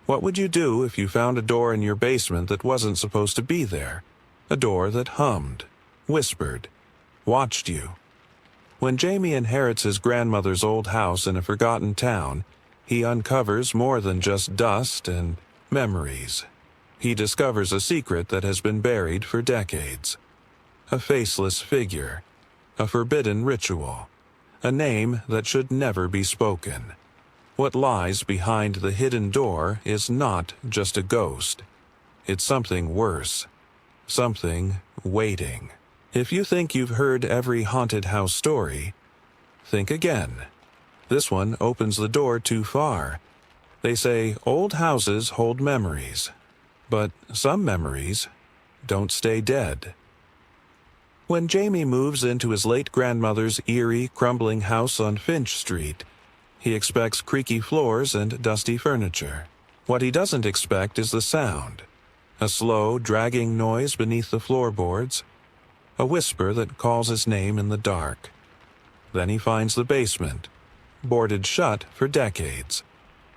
What would you do if you found a door in your basement that wasn't supposed to be there? A door that hummed, whispered, watched you. When Jamie inherits his grandmother's old house in a forgotten town, he uncovers more than just dust and memories. He discovers a secret that has been buried for decades. A faceless figure, a forbidden ritual, a name that should never be spoken. What lies behind the hidden door is not just a ghost. It's something worse. Something waiting. If you think you've heard every haunted house story, think again. This one opens the door too far. They say old houses hold memories, but some memories don't stay dead. When Jamie moves into his late grandmother's eerie, crumbling house on Finch Street, he expects creaky floors and dusty furniture. What he doesn't expect is the sound. A slow, dragging noise beneath the floorboards. A whisper that calls his name in the dark. Then he finds the basement, boarded shut for decades.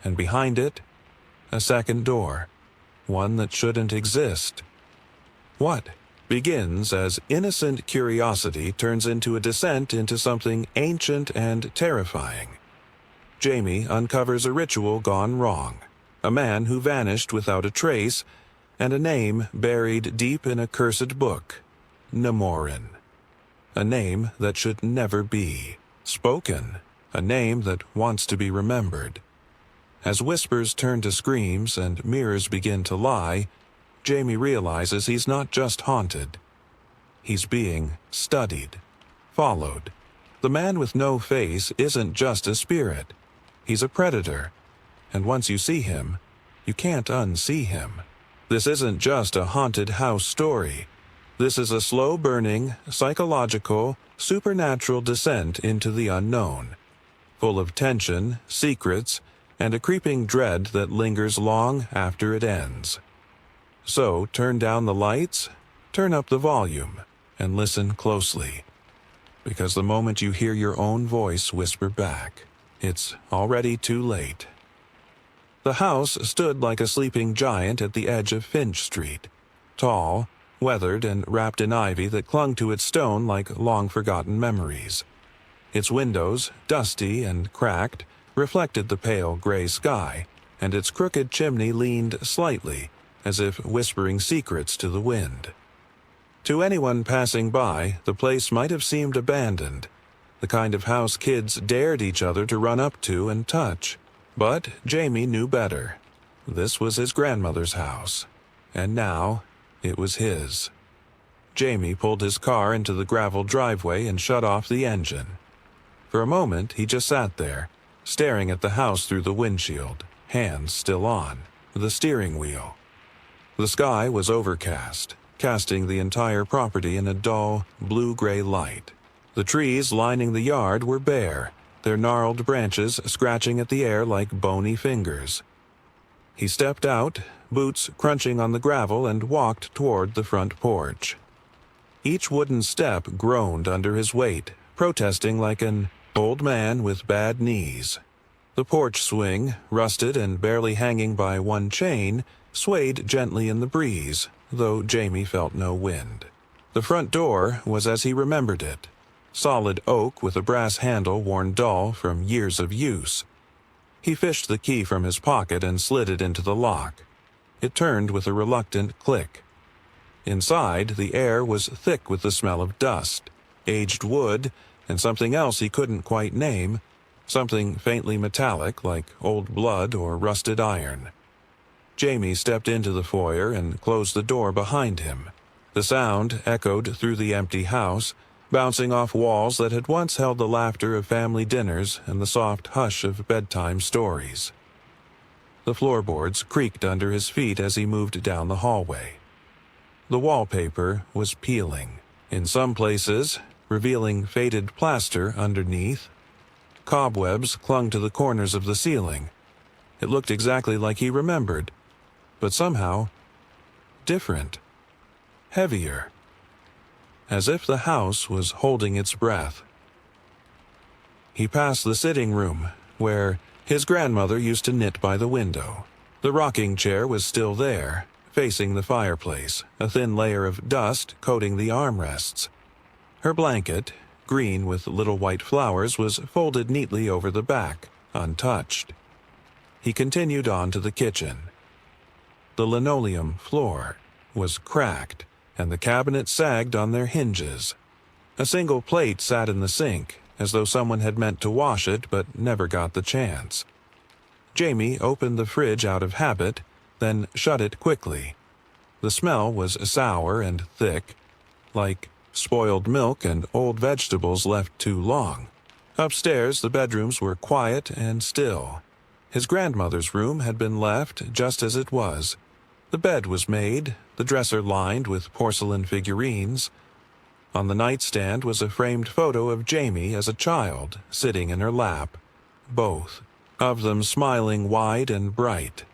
And behind it, a second door. One that shouldn't exist. What begins as innocent curiosity turns into a descent into something ancient and terrifying. Jamie uncovers a ritual gone wrong, a man who vanished without a trace, and a name buried deep in a cursed book, Nemorin. A name that should never be spoken, a name that wants to be remembered. As whispers turn to screams and mirrors begin to lie, Jamie realizes he's not just haunted. He's being studied, followed. The man with no face isn't just a spirit. He's a predator, and once you see him, you can't unsee him. This isn't just a haunted house story. This is a slow-burning, psychological, supernatural descent into the unknown, full of tension, secrets, and a creeping dread that lingers long after it ends. So turn down the lights, turn up the volume, and listen closely. Because the moment you hear your own voice whisper back, it's already too late. The house stood like a sleeping giant at the edge of Finch Street, tall, weathered, and wrapped in ivy that clung to its stone like long-forgotten memories. Its windows, dusty and cracked, reflected the pale gray sky, and its crooked chimney leaned slightly, as if whispering secrets to the wind. To anyone passing by, the place might have seemed abandoned, the kind of house kids dared each other to run up to and touch. But Jamie knew better. This was his grandmother's house, and now it was his. Jamie pulled his car into the gravel driveway and shut off the engine. For a moment, he just sat there, staring at the house through the windshield, hands still on the steering wheel. The sky was overcast, casting the entire property in a dull, blue-gray light. The trees lining the yard were bare, their gnarled branches scratching at the air like bony fingers. He stepped out, boots crunching on the gravel, and walked toward the front porch. Each wooden step groaned under his weight, protesting like an old man with bad knees. The porch swing, rusted and barely hanging by one chain, swayed gently in the breeze, though Jamie felt no wind. The front door was as he remembered it. Solid oak with a brass handle worn dull from years of use. He fished the key from his pocket and slid it into the lock. It turned with a reluctant click. Inside, the air was thick with the smell of dust, aged wood, and something else he couldn't quite name, something faintly metallic like old blood or rusted iron. Jamie stepped into the foyer and closed the door behind him. The sound echoed through the empty house, bouncing off walls that had once held the laughter of family dinners and the soft hush of bedtime stories. The floorboards creaked under his feet as he moved down the hallway. The wallpaper was peeling, in some places, revealing faded plaster underneath. Cobwebs clung to the corners of the ceiling. It looked exactly like he remembered, but somehow different, heavier. As if the house was holding its breath. He passed the sitting room, where his grandmother used to knit by the window. The rocking chair was still there, facing the fireplace, a thin layer of dust coating the armrests. Her blanket, green with little white flowers, was folded neatly over the back, untouched. He continued on to the kitchen. The linoleum floor was cracked, and the cabinets sagged on their hinges. A single plate sat in the sink, as though someone had meant to wash it but never got the chance. Jamie opened the fridge out of habit, then shut it quickly. The smell was sour and thick, like spoiled milk and old vegetables left too long. Upstairs, the bedrooms were quiet and still. His grandmother's room had been left just as it was. The bed was made, the dresser lined with porcelain figurines. On the nightstand was a framed photo of Jamie as a child, sitting in her lap, both of them smiling wide and bright.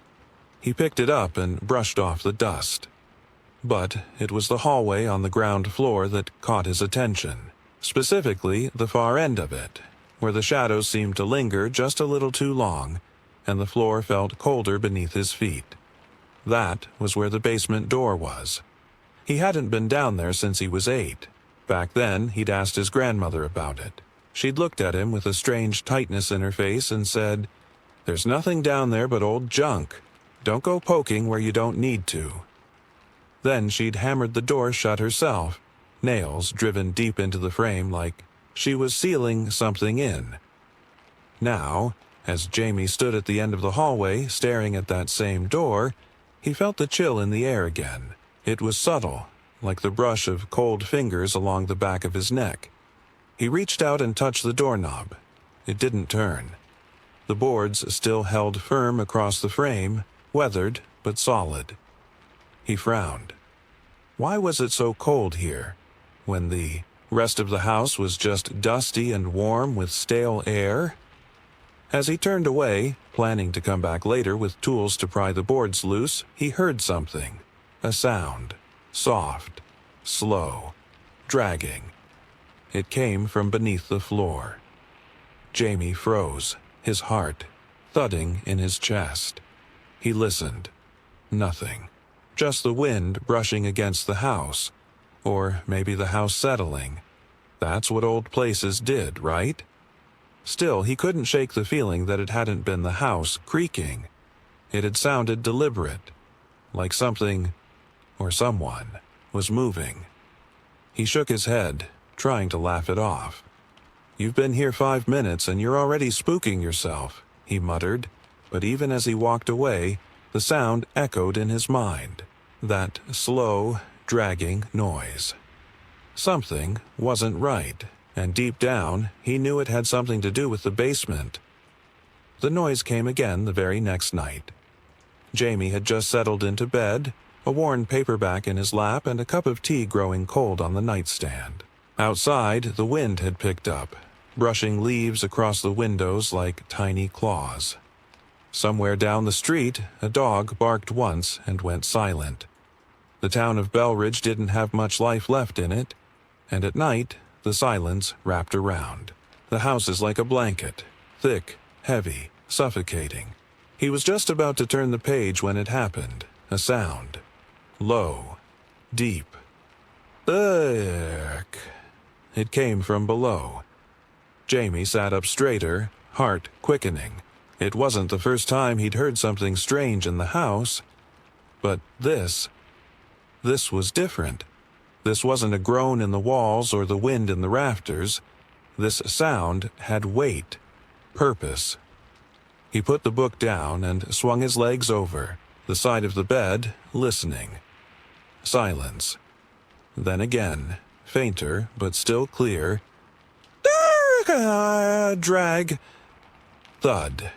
He picked it up and brushed off the dust. But it was the hallway on the ground floor that caught his attention, specifically the far end of it, where the shadows seemed to linger just a little too long, and the floor felt colder beneath his feet. That was where the basement door was. He hadn't been down there since he was 8. Back then, he'd asked his grandmother about it. She'd looked at him with a strange tightness in her face and said, "There's nothing down there but old junk. Don't go poking where you don't need to." Then she'd hammered the door shut herself, nails driven deep into the frame like she was sealing something in. Now, as Jamie stood at the end of the hallway staring at that same door, he felt the chill in the air again. It was subtle, like the brush of cold fingers along the back of his neck. He reached out and touched the doorknob. It didn't turn. The boards still held firm across the frame, weathered but solid. He frowned. Why was it so cold here, when the rest of the house was just dusty and warm with stale air? As he turned away, planning to come back later with tools to pry the boards loose, he heard something. A sound. Soft. Slow. Dragging. It came from beneath the floor. Jamie froze, his heart thudding in his chest. He listened. Nothing. Just the wind brushing against the house. Or maybe the house settling. That's what old places did, right? Still, he couldn't shake the feeling that it hadn't been the house creaking. It had sounded deliberate, like something, or someone, was moving. He shook his head, trying to laugh it off. "You've been here 5 minutes and you're already spooking yourself," he muttered, but even as he walked away, the sound echoed in his mind, that slow, dragging noise. Something wasn't right, and deep down, he knew it had something to do with the basement. The noise came again the very next night. Jamie had just settled into bed, a worn paperback in his lap and a cup of tea growing cold on the nightstand. Outside, the wind had picked up, brushing leaves across the windows like tiny claws. Somewhere down the street, a dog barked once and went silent. The town of Belridge didn't have much life left in it, and at night, the silence wrapped around. The house is like a blanket, thick, heavy, suffocating. He was just about to turn the page when it happened. A sound. Low. Deep. Ugh. It came from below. Jamie sat up straighter, heart quickening. It wasn't the first time he'd heard something strange in the house. But this was different. This wasn't a groan in the walls or the wind in the rafters. This sound had weight, purpose. He put the book down and swung his legs over, the side of the bed, listening. Silence. Then again, fainter but still clear. Drag. Thud.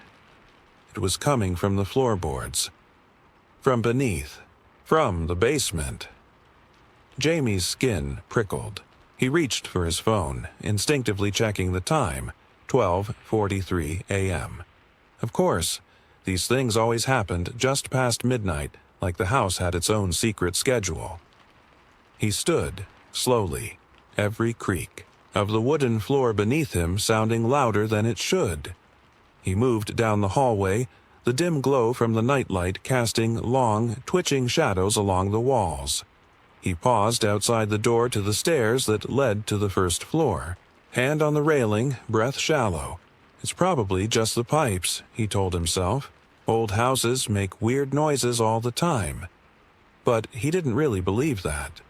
It was coming from the floorboards. From beneath. From the basement. Jamie's skin prickled. He reached for his phone, instinctively checking the time, 12:43 a.m. Of course, these things always happened just past midnight, like the house had its own secret schedule. He stood, slowly, every creak of the wooden floor beneath him sounding louder than it should. He moved down the hallway, the dim glow from the nightlight casting long, twitching shadows along the walls. He paused outside the door to the stairs that led to the first floor. Hand on the railing, breath shallow. It's probably just the pipes, he told himself. Old houses make weird noises all the time. But he didn't really believe that.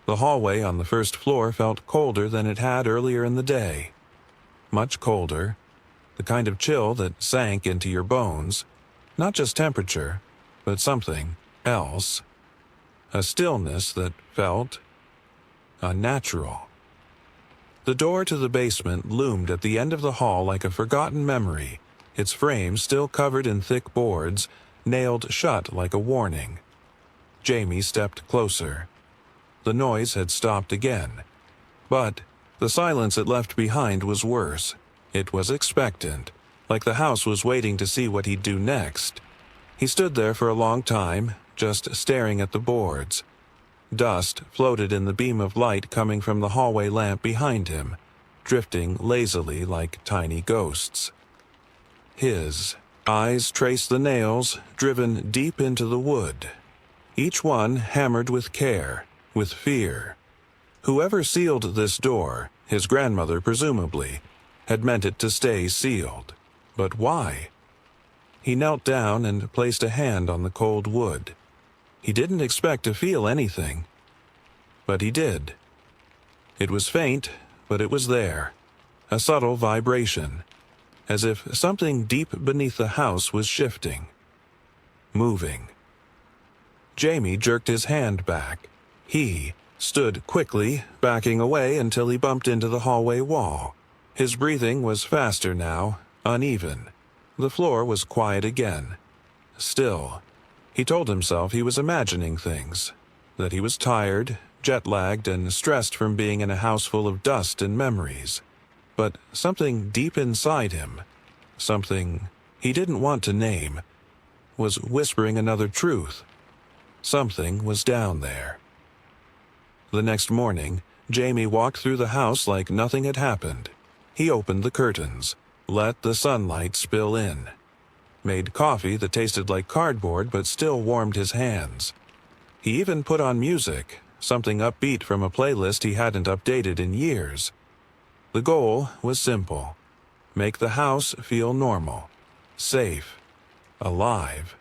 The hallway on the first floor felt colder than it had earlier in the day. Much colder. The kind of chill that sank into your bones. Not just temperature, but something else. A stillness that felt unnatural. The door to the basement loomed at the end of the hall like a forgotten memory, its frame still covered in thick boards, nailed shut like a warning. Jamie stepped closer. The noise had stopped again. But the silence it left behind was worse. It was expectant, like the house was waiting to see what he'd do next. He stood there for a long time, just staring at the boards. Dust floated in the beam of light coming from the hallway lamp behind him, drifting lazily like tiny ghosts. His eyes traced the nails, driven deep into the wood. Each one hammered with care, with fear. Whoever sealed this door, his grandmother presumably, had meant it to stay sealed. But why? He knelt down and placed a hand on the cold wood. He didn't expect to feel anything. But he did. It was faint, but it was there. A subtle vibration, as if something deep beneath the house was shifting. Moving. Jamie jerked his hand back. He stood quickly, backing away until he bumped into the hallway wall. His breathing was faster now, uneven. The floor was quiet again. Still. He told himself he was imagining things, that he was tired, jet-lagged, and stressed from being in a house full of dust and memories. But something deep inside him, something he didn't want to name, was whispering another truth. Something was down there. The next morning, Jamie walked through the house like nothing had happened. He opened the curtains, let the sunlight spill in. Made coffee that tasted like cardboard but still warmed his hands. He even put on music, something upbeat from a playlist he hadn't updated in years. The goal was simple. Make the house feel normal, safe, alive.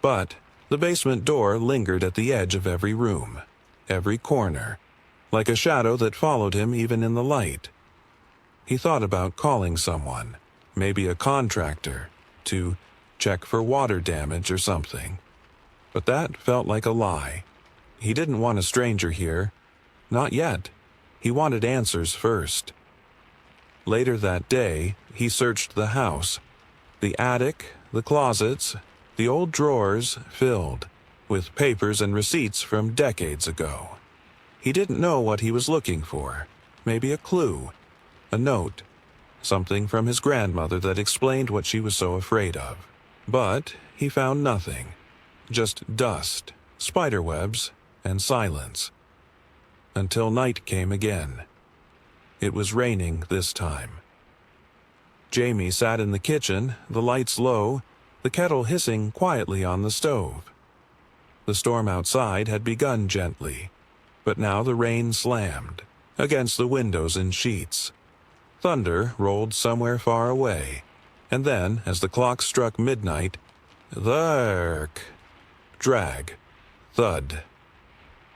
But the basement door lingered at the edge of every room, every corner, like a shadow that followed him even in the light. He thought about calling someone, maybe a contractor, to check for water damage or something. But that felt like a lie. He didn't want a stranger here. Not yet. He wanted answers first. Later that day, he searched the house. The attic, the closets, the old drawers filled with papers and receipts from decades ago. He didn't know what he was looking for. Maybe a clue, a note, something from his grandmother that explained what she was so afraid of. But he found nothing. Just dust, spiderwebs, and silence. Until night came again. It was raining this time. Jamie sat in the kitchen, the lights low, the kettle hissing quietly on the stove. The storm outside had begun gently, but now the rain slammed against the windows in sheets. Thunder rolled somewhere far away, and then, as the clock struck midnight, thark, drag, thud.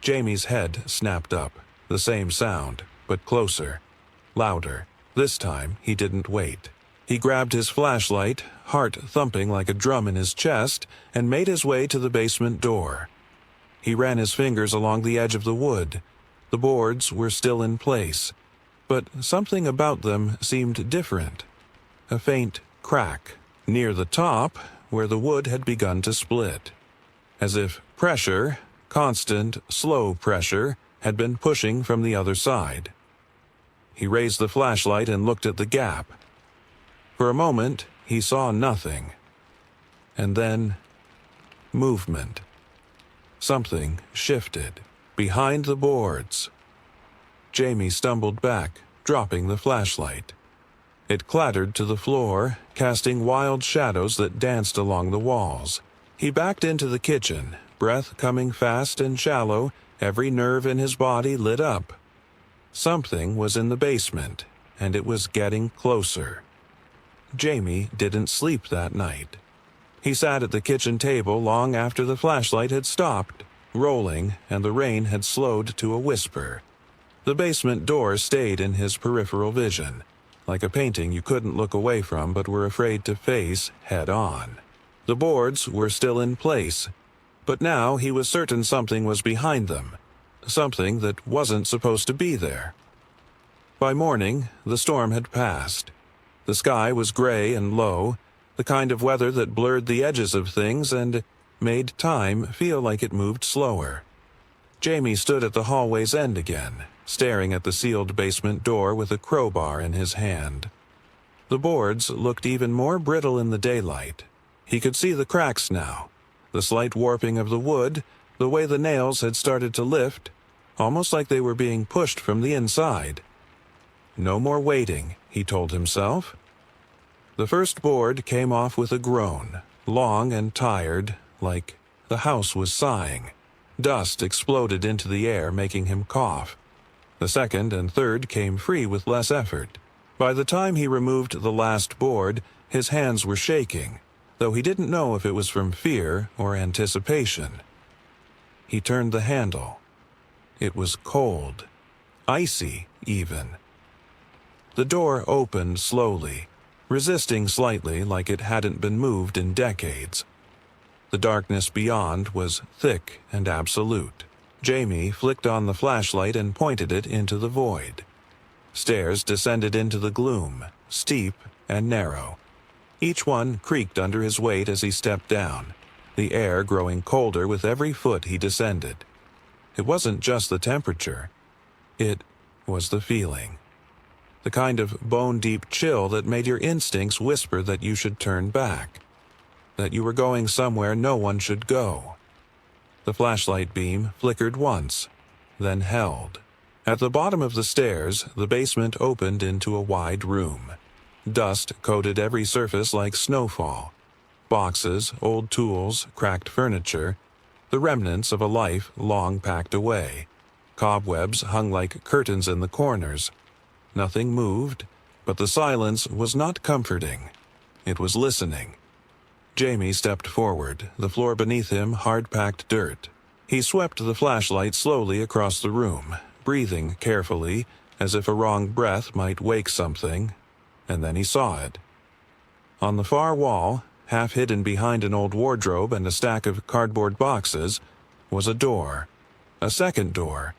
Jamie's head snapped up, the same sound, but closer, louder. This time, he didn't wait. He grabbed his flashlight, heart thumping like a drum in his chest, and made his way to the basement door. He ran his fingers along the edge of the wood. The boards were still in place, but something about them seemed different. A faint crack near the top where the wood had begun to split, as if pressure, constant, slow pressure, had been pushing from the other side. He raised the flashlight and looked at the gap. For a moment, he saw nothing. And then, movement. Something shifted behind the boards. Jamie stumbled back, dropping the flashlight. It clattered to the floor, casting wild shadows that danced along the walls. He backed into the kitchen, breath coming fast and shallow, every nerve in his body lit up. Something was in the basement, and it was getting closer. Jamie didn't sleep that night. He sat at the kitchen table long after the flashlight had stopped rolling and the rain had slowed to a whisper. The basement door stayed in his peripheral vision, like a painting you couldn't look away from but were afraid to face head-on. The boards were still in place, but now he was certain something was behind them, something that wasn't supposed to be there. By morning, the storm had passed. The sky was gray and low, the kind of weather that blurred the edges of things and made time feel like it moved slower. Jamie stood at the hallway's end again, staring at the sealed basement door with a crowbar in his hand. The boards looked even more brittle in the daylight. He could see the cracks now, the slight warping of the wood, the way the nails had started to lift, almost like they were being pushed from the inside. No more waiting, he told himself. The first board came off with a groan, long and tired, like the house was sighing. Dust exploded into the air, making him cough. The second and third came free with less effort. By the time he removed the last board, his hands were shaking, though he didn't know if it was from fear or anticipation. He turned the handle. It was cold, icy even. The door opened slowly, resisting slightly like it hadn't been moved in decades. The darkness beyond was thick and absolute. Jamie flicked on the flashlight and pointed it into the void. Stairs descended into the gloom, steep and narrow. Each one creaked under his weight as he stepped down, the air growing colder with every foot he descended. It wasn't just the temperature. It was the feeling. The kind of bone-deep chill that made your instincts whisper that you should turn back, that you were going somewhere no one should go. The flashlight beam flickered once, then held. At the bottom of the stairs, the basement opened into a wide room. Dust coated every surface like snowfall. Boxes, old tools, cracked furniture, the remnants of a life long packed away. Cobwebs hung like curtains in the corners. Nothing moved, but the silence was not comforting. It was listening. Jamie stepped forward, the floor beneath him hard-packed dirt. He swept the flashlight slowly across the room, breathing carefully, as if a wrong breath might wake something, and then he saw it. On the far wall, half hidden behind an old wardrobe and a stack of cardboard boxes, was a door. A second door.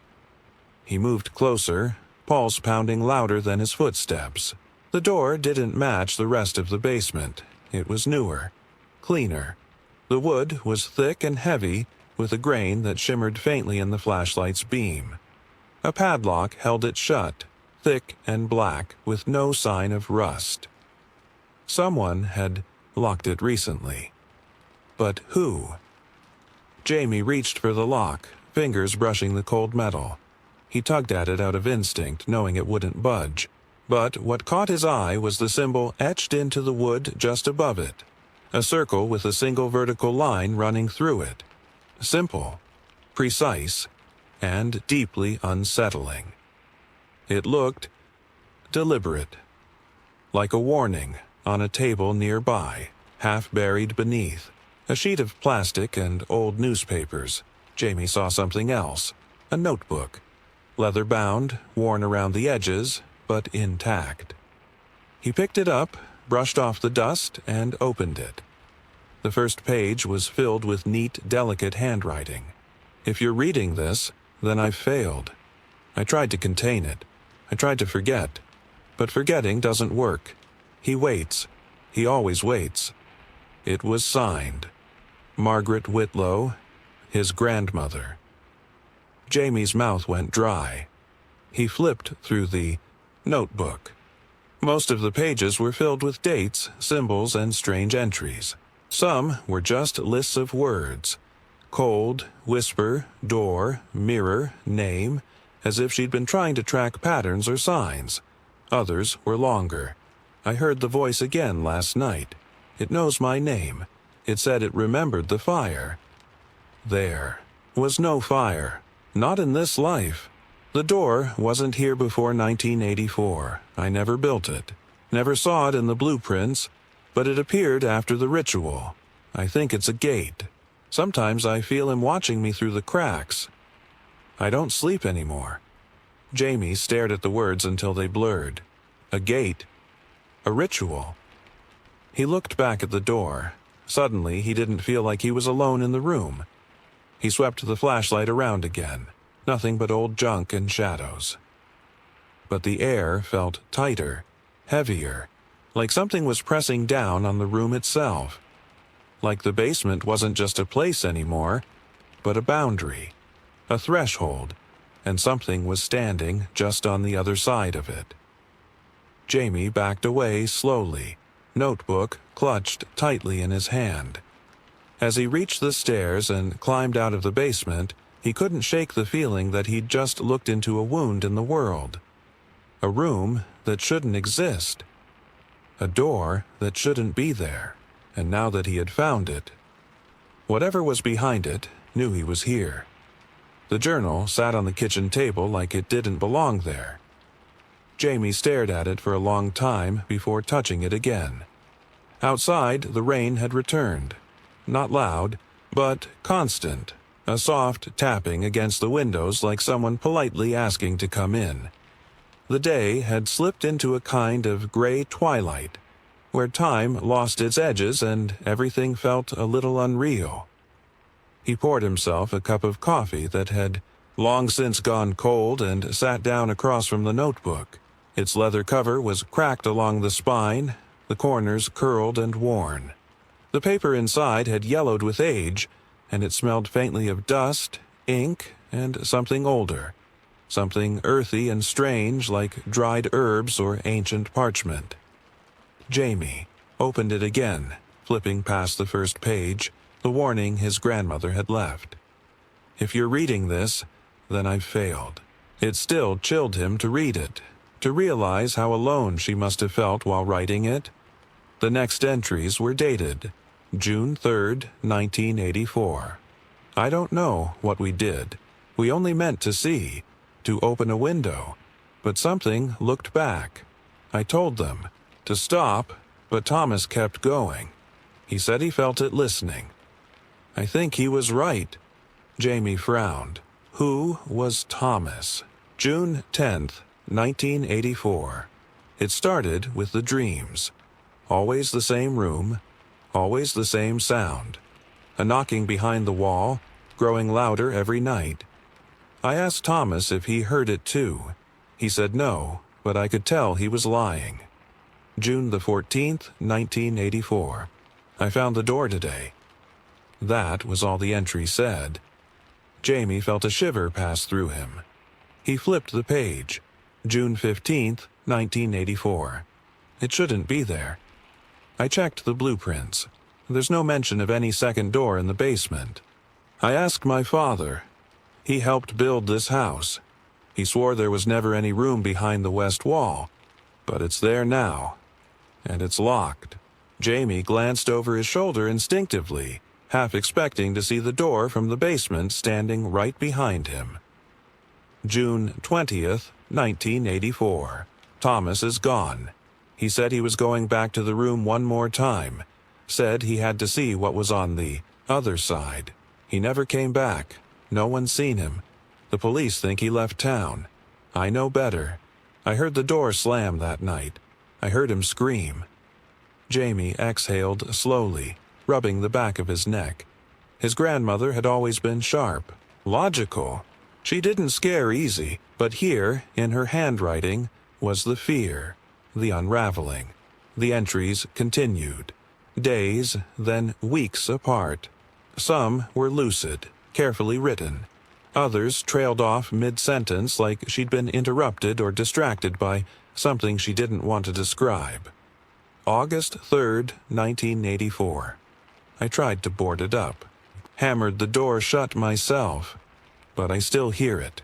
He moved closer, pulse pounding louder than his footsteps. The door didn't match the rest of the basement. It was newer, cleaner. The wood was thick and heavy, with a grain that shimmered faintly in the flashlight's beam. A padlock held it shut, thick and black, with no sign of rust. Someone had locked it recently. But who? Jamie reached for the lock, fingers brushing the cold metal. He tugged at it out of instinct, knowing it wouldn't budge. But what caught his eye was the symbol etched into the wood just above it. A circle with a single vertical line running through it. Simple, precise, and deeply unsettling. It looked deliberate, like a warning on a table nearby, half buried beneath. A sheet of plastic and old newspapers. Jamie saw something else, a notebook. Leather-bound, worn around the edges, but intact. He picked it up, brushed off the dust, and opened it. The first page was filled with neat, delicate handwriting. If you're reading this, then I've failed. I tried to contain it. I tried to forget. But forgetting doesn't work. He waits. He always waits. It was signed. Margaret Whitlow, his grandmother. Jamie's mouth went dry. He flipped through the notebook. Most of the pages were filled with dates, symbols, and strange entries. Some were just lists of words. Cold, whisper, door, mirror, name, as if she'd been trying to track patterns or signs. Others were longer. I heard the voice again last night. It knows my name. It said it remembered the fire. There was no fire. Not in this life. The door wasn't here before 1984. I never built it. Never saw it in the blueprints, but it appeared after the ritual. I think it's a gate. Sometimes I feel him watching me through the cracks. I don't sleep anymore. Jamie stared at the words until they blurred. A gate. A ritual. He looked back at the door. Suddenly, he didn't feel like he was alone in the room. He swept the flashlight around again. Nothing but old junk and shadows. But the air felt tighter, heavier, like something was pressing down on the room itself. Like the basement wasn't just a place anymore, but a boundary, a threshold, and something was standing just on the other side of it. Jamie backed away slowly, notebook clutched tightly in his hand. As he reached the stairs and climbed out of the basement, he couldn't shake the feeling that he'd just looked into a wound in the world. A room that shouldn't exist. A door that shouldn't be there. And now that he had found it, whatever was behind it knew he was here. The journal sat on the kitchen table like it didn't belong there. Jamie stared at it for a long time before touching it again. Outside, the rain had returned. Not loud, but constant. A soft tapping against the windows like someone politely asking to come in. The day had slipped into a kind of gray twilight, where time lost its edges and everything felt a little unreal. He poured himself a cup of coffee that had long since gone cold and sat down across from the notebook. Its leather cover was cracked along the spine, the corners curled and worn. The paper inside had yellowed with age, and it smelled faintly of dust, ink, and something older. Something earthy and strange like dried herbs or ancient parchment. Jamie opened it again, flipping past the first page, the warning his grandmother had left. If you're reading this, then I've failed. It still chilled him to read it, to realize how alone she must have felt while writing it. The next entries were dated June 3rd, 1984. I don't know what we did. We only meant to see, to open a window, but something looked back. I told them to stop, but Thomas kept going. He said he felt it listening. I think he was right. Jamie frowned. Who was Thomas? June 10th, 1984. It started with the dreams. Always the same room, always the same sound. A knocking behind the wall, growing louder every night. I asked Thomas if he heard it too. He said no, but I could tell he was lying. June the 14th, 1984. I found the door today. That was all the entry said. Jamie felt a shiver pass through him. He flipped the page. June 15th, 1984. It shouldn't be there. I checked the blueprints. There's no mention of any second door in the basement. I asked my father. He helped build this house. He swore there was never any room behind the west wall, but it's there now. And it's locked. Jamie glanced over his shoulder instinctively, half expecting to see the door from the basement standing right behind him. June 20th, 1984. Thomas is gone. He said he was going back to the room one more time. Said he had to see what was on the other side. He never came back. No one's seen him. The police think he left town. I know better. I heard the door slam that night. I heard him scream. Jamie exhaled slowly, rubbing the back of his neck. His grandmother had always been sharp, logical. She didn't scare easy, but here, in her handwriting, was the fear, the unraveling. The entries continued. Days, then weeks apart. Some were lucid, carefully written. Others trailed off mid-sentence like she'd been interrupted or distracted by something she didn't want to describe. August 3rd, 1984. I tried to board it up. Hammered the door shut myself. But I still hear it.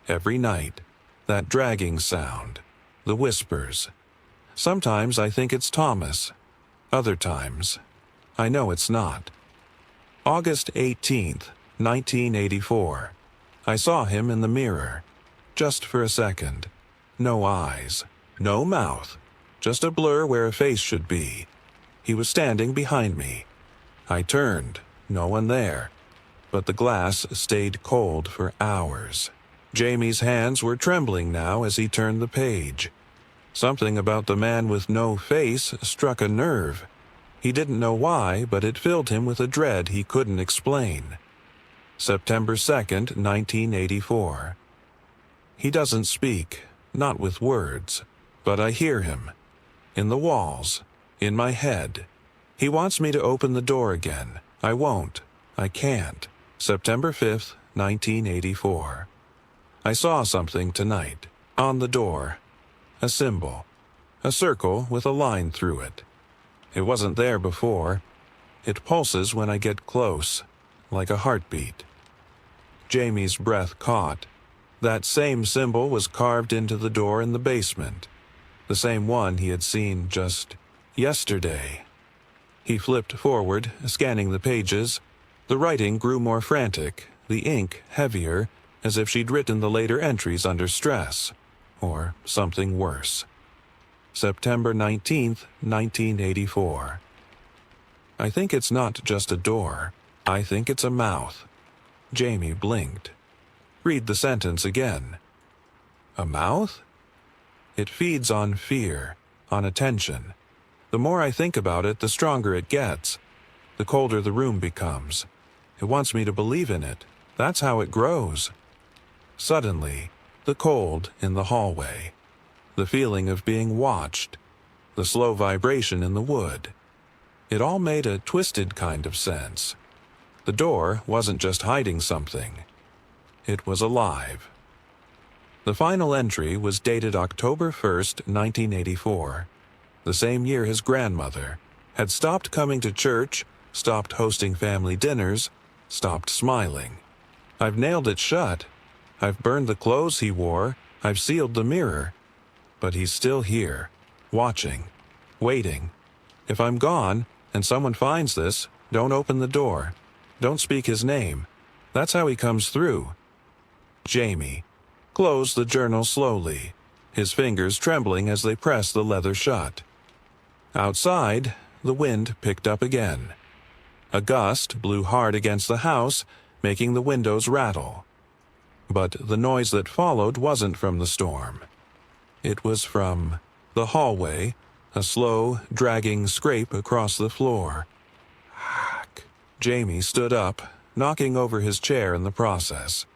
Every night. That dragging sound. The whispers. Sometimes I think it's Thomas. Other times, I know it's not. August 18th, 1984. I saw him in the mirror. Just for a second. No eyes. No mouth. Just a blur where a face should be. He was standing behind me. I turned. No one there. But the glass stayed cold for hours. Jamie's hands were trembling now as he turned the page. Something about the man with no face struck a nerve. He didn't know why, but it filled him with a dread he couldn't explain. September 2nd, 1984. He doesn't speak, not with words, but I hear him. In the walls, in my head. He wants me to open the door again. I won't. I can't. September 5th, 1984. I saw something tonight. On the door. A symbol. A circle with a line through it. It wasn't there before. It pulses when I get close, like a heartbeat. Jamie's breath caught. That same symbol was carved into the door in the basement. The same one he had seen just yesterday. He flipped forward, scanning the pages. The writing grew more frantic, the ink heavier, as if she'd written the later entries under stress, or something worse. September 19th, 1984. I think it's not just a door. I think it's a mouth. Jamie blinked. Read the sentence again. A mouth? It feeds on fear, on attention. The more I think about it, the stronger it gets. The colder the room becomes. It wants me to believe in it. That's how it grows. Suddenly, the cold in the hallway. The feeling of being watched. The slow vibration in the wood. It all made a twisted kind of sense. The door wasn't just hiding something. It was alive. The final entry was dated October 1st, 1984. The same year his grandmother had stopped coming to church, stopped hosting family dinners, stopped smiling. I've nailed it shut. I've burned the clothes he wore. I've sealed the mirror. But he's still here, watching, waiting. If I'm gone, and someone finds this, don't open the door. Don't speak his name. That's how he comes through. Jamie closed the journal slowly, his fingers trembling as they pressed the leather shut. Outside, the wind picked up again. A gust blew hard against the house, making the windows rattle. But the noise that followed wasn't from the storm. It was from the hallway, a slow, dragging scrape across the floor. Hack. Jamie stood up, knocking over his chair in the process.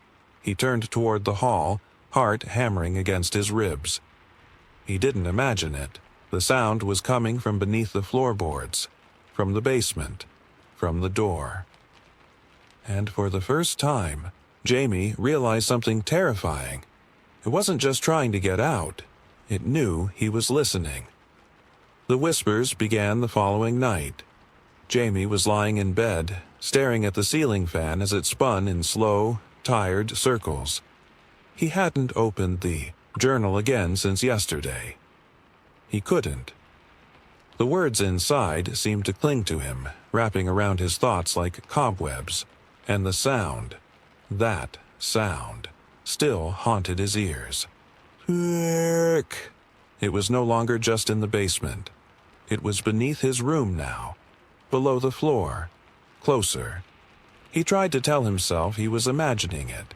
He turned toward the hall, heart hammering against his ribs. He didn't imagine it. The sound was coming from beneath the floorboards, from the basement, from the door. And for the first time, Jamie realized something terrifying. It wasn't just trying to get out. It knew he was listening. The whispers began the following night. Jamie was lying in bed, staring at the ceiling fan as it spun in slow, tired circles. He hadn't opened the journal again since yesterday. He couldn't. The words inside seemed to cling to him, wrapping around his thoughts like cobwebs, and the sound, that sound, still haunted his ears. Frick! It was no longer just in the basement. It was beneath his room now, below the floor, closer. He tried to tell himself he was imagining it,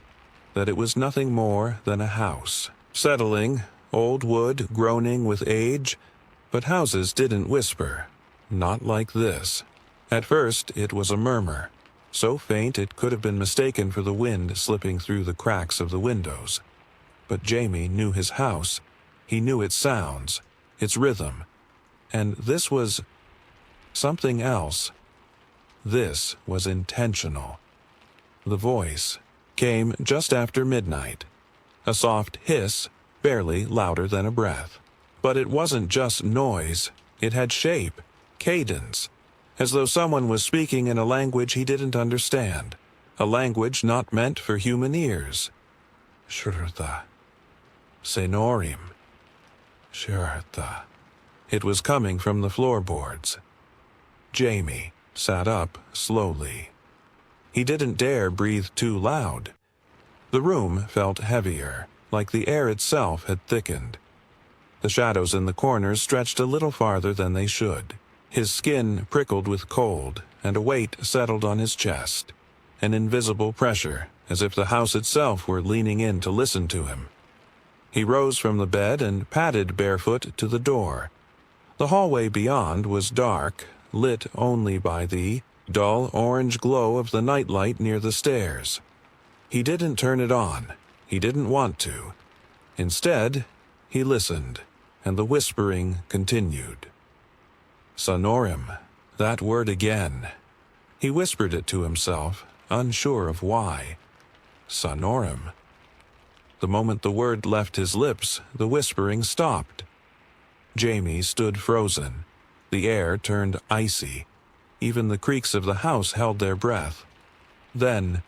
that it was nothing more than a house, settling, old wood groaning with age, but houses didn't whisper, not like this. At first it was a murmur, so faint it could have been mistaken for the wind slipping through the cracks of the windows. But Jamie knew his house. He knew its sounds, its rhythm. And this was something else. This was intentional. The voice came just after midnight. A soft hiss, barely louder than a breath. But it wasn't just noise. It had shape, cadence, as though someone was speaking in a language he didn't understand, a language not meant for human ears. Shurta. Senorim. Shurta. It was coming from the floorboards. Jamie sat up slowly. He didn't dare breathe too loud. The room felt heavier, like the air itself had thickened. The shadows in the corners stretched a little farther than they should. His skin prickled with cold, and a weight settled on his chest. An invisible pressure, as if the house itself were leaning in to listen to him. He rose from the bed and padded barefoot to the door. The hallway beyond was dark, lit only by the dull orange glow of the nightlight near the stairs. He didn't turn it on. He didn't want to. Instead, he listened, and the whispering continued. Sonorum, that word again. He whispered it to himself, unsure of why. Sonorum. The moment the word left his lips, the whispering stopped. Jamie stood frozen. The air turned icy. Even the creaks of the house held their breath. Then,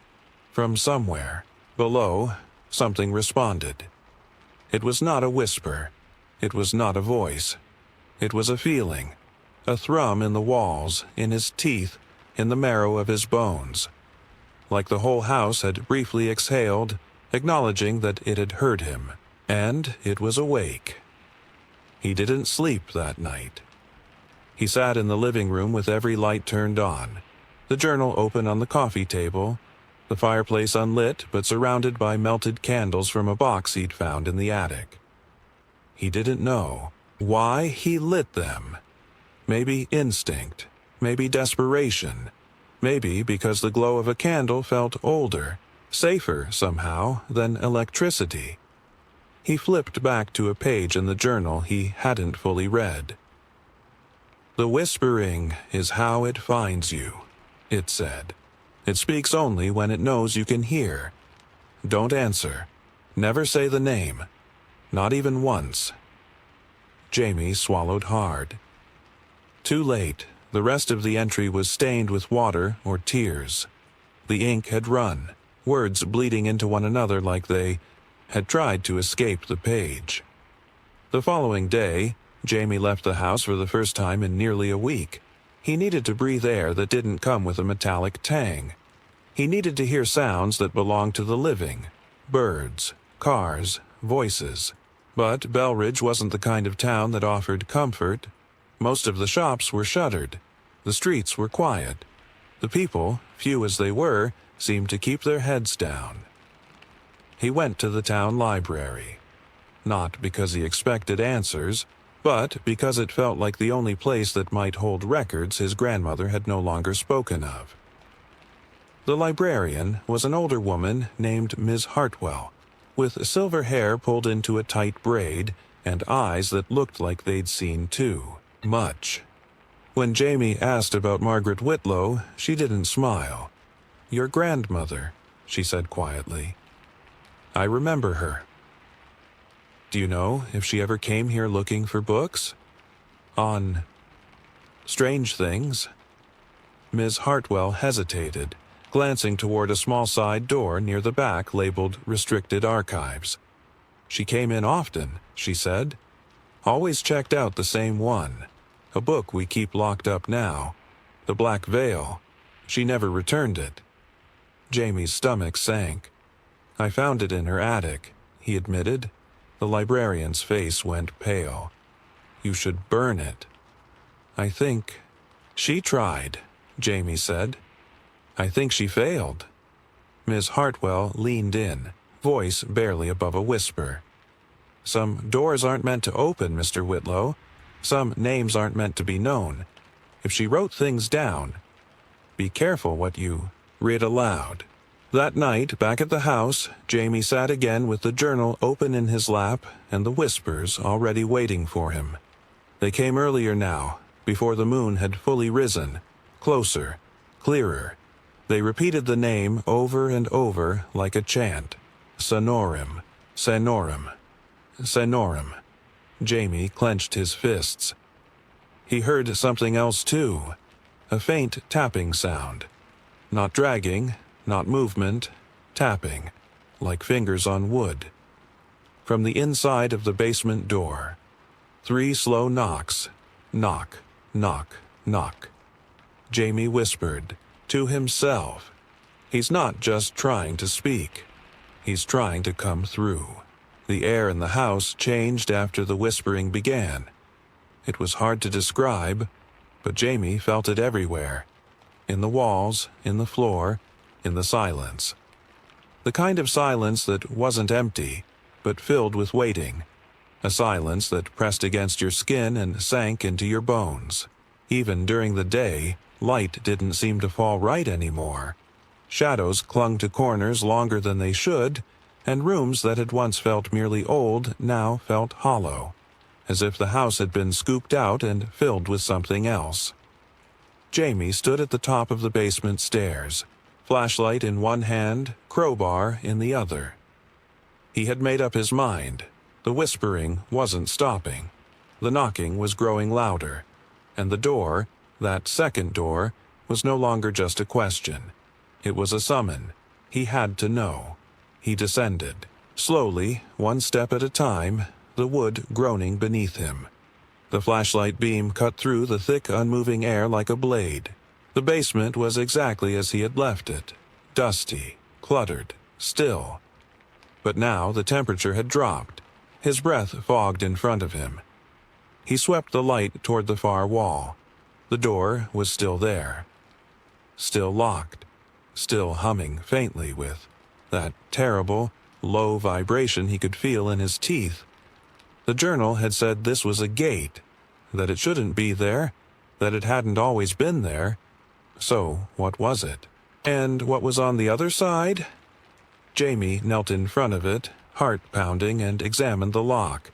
from somewhere, below, something responded. It was not a whisper. It was not a voice. It was a feeling. A thrum in the walls, in his teeth, in the marrow of his bones. Like the whole house had briefly exhaled, acknowledging that it had heard him, and it was awake. He didn't sleep that night. He sat in the living room with every light turned on, the journal open on the coffee table, the fireplace unlit but surrounded by melted candles from a box he'd found in the attic. He didn't know why he lit them. Maybe instinct, maybe desperation, maybe because the glow of a candle felt older, safer somehow than electricity. He flipped back to a page in the journal he hadn't fully read. The whispering is how it finds you, it said. It speaks only when it knows you can hear. Don't answer. Never say the name. Not even once. Jamie swallowed hard. Too late. The rest of the entry was stained with water or tears. The ink had run, words bleeding into one another like they had tried to escape the page. The following day, Jamie left the house for the first time in nearly a week. He needed to breathe air that didn't come with a metallic tang. He needed to hear sounds that belonged to the living. Birds, cars, voices. But Belridge wasn't the kind of town that offered comfort. Most of the shops were shuttered. The streets were quiet. The people, few as they were, seemed to keep their heads down. He went to the town library. Not because he expected answers, but because it felt like the only place that might hold records his grandmother had no longer spoken of. The librarian was an older woman named Ms. Hartwell, with silver hair pulled into a tight braid and eyes that looked like they'd seen too much. When Jamie asked about Margaret Whitlow, she didn't smile. "Your grandmother," she said quietly. "I remember her." "Do you know if she ever came here looking for books? On strange things?" Ms. Hartwell hesitated, glancing toward a small side door near the back labeled Restricted Archives. "She came in often," she said. "Always checked out the same one. A book we keep locked up now. The Black Veil. She never returned it." Jamie's stomach sank. "I found it in her attic," he admitted. The librarian's face went pale. "You should burn it." "I think—" "She tried," Jamie said. "I think she failed." Ms. Hartwell leaned in, voice barely above a whisper. "Some doors aren't meant to open, Mr. Whitlow. Some names aren't meant to be known. If she wrote things down, be careful what you read aloud." That night, back at the house, Jamie sat again with the journal open in his lap and the whispers already waiting for him. They came earlier now, before the moon had fully risen, closer, clearer. They repeated the name over and over like a chant. Sonorum, Sonorum, Sonorum. Jamie clenched his fists. He heard something else too, a faint tapping sound. Not dragging, not movement, tapping, like fingers on wood. From the inside of the basement door. 3 slow knocks. Knock, knock, knock. Jamie whispered, to himself. He's not just trying to speak. He's trying to come through. The air in the house changed after the whispering began. It was hard to describe, but Jamie felt it everywhere. In the walls, in the floor, in the silence. The kind of silence that wasn't empty, but filled with waiting. A silence that pressed against your skin and sank into your bones. Even during the day, light didn't seem to fall right anymore. Shadows clung to corners longer than they should, and rooms that had once felt merely old now felt hollow, as if the house had been scooped out and filled with something else. Jamie stood at the top of the basement stairs, flashlight in one hand, crowbar in the other. He had made up his mind. The whispering wasn't stopping. The knocking was growing louder, and the door, that second door, was no longer just a question. It was a summon. He had to know. He descended, slowly, one step at a time, the wood groaning beneath him. The flashlight beam cut through the thick, unmoving air like a blade. The basement was exactly as he had left it, dusty, cluttered, still. But now the temperature had dropped. His breath fogged in front of him. He swept the light toward the far wall. The door was still there. Still locked. Still humming faintly with that terrible, low vibration he could feel in his teeth. The journal had said this was a gate, that it shouldn't be there, that it hadn't always been there. So what was it? And what was on the other side? Jamie knelt in front of it, heart pounding, and examined the lock.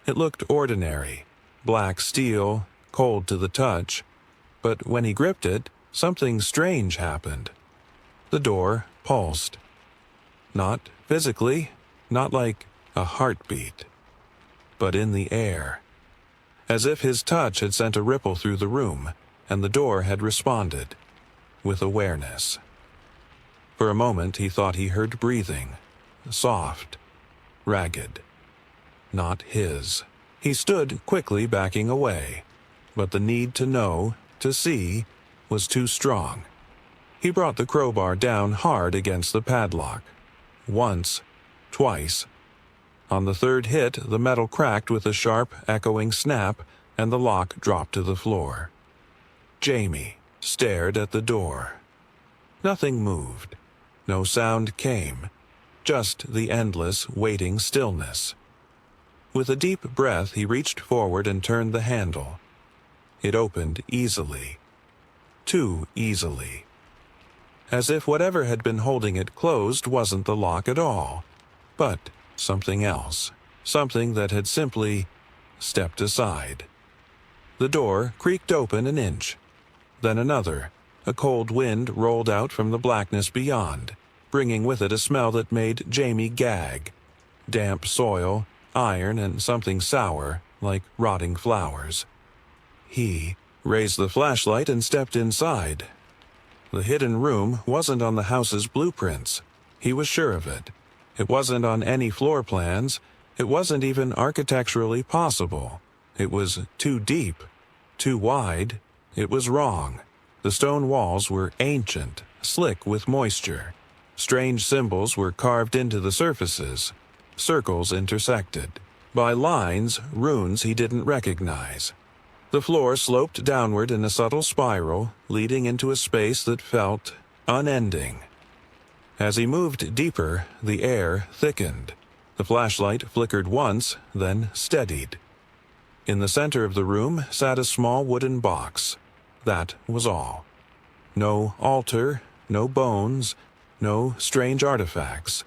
It looked ordinary, black steel, cold to the touch, but when he gripped it, something strange happened. The door pulsed. Not physically, not like a heartbeat, but in the air. As if his touch had sent a ripple through the room, and the door had responded, with awareness. For a moment he thought he heard breathing, soft, ragged. Not his. He stood quickly backing away, but the need to know, to see, was too strong. He brought the crowbar down hard against the padlock. Once, twice. On the third hit, the metal cracked with a sharp, echoing snap, and the lock dropped to the floor. Jamie stared at the door. Nothing moved. No sound came. Just the endless, waiting stillness. With a deep breath, he reached forward and turned the handle. It opened easily. Too easily. As if whatever had been holding it closed wasn't the lock at all, but something else. Something that had simply stepped aside. The door creaked open an inch. Then another. A cold wind rolled out from the blackness beyond, bringing with it a smell that made Jamie gag. Damp soil, iron, and something sour, like rotting flowers. He raised the flashlight and stepped inside. The hidden room wasn't on the house's blueprints. He was sure of it. It wasn't on any floor plans. It wasn't even architecturally possible. It was too deep, too wide. It was wrong. The stone walls were ancient, slick with moisture. Strange symbols were carved into the surfaces. Circles intersected. By lines, runes he didn't recognize. The floor sloped downward in a subtle spiral, leading into a space that felt unending. As he moved deeper, the air thickened. The flashlight flickered once, then steadied. In the center of the room sat a small wooden box. That was all. No altar, no bones, no strange artifacts.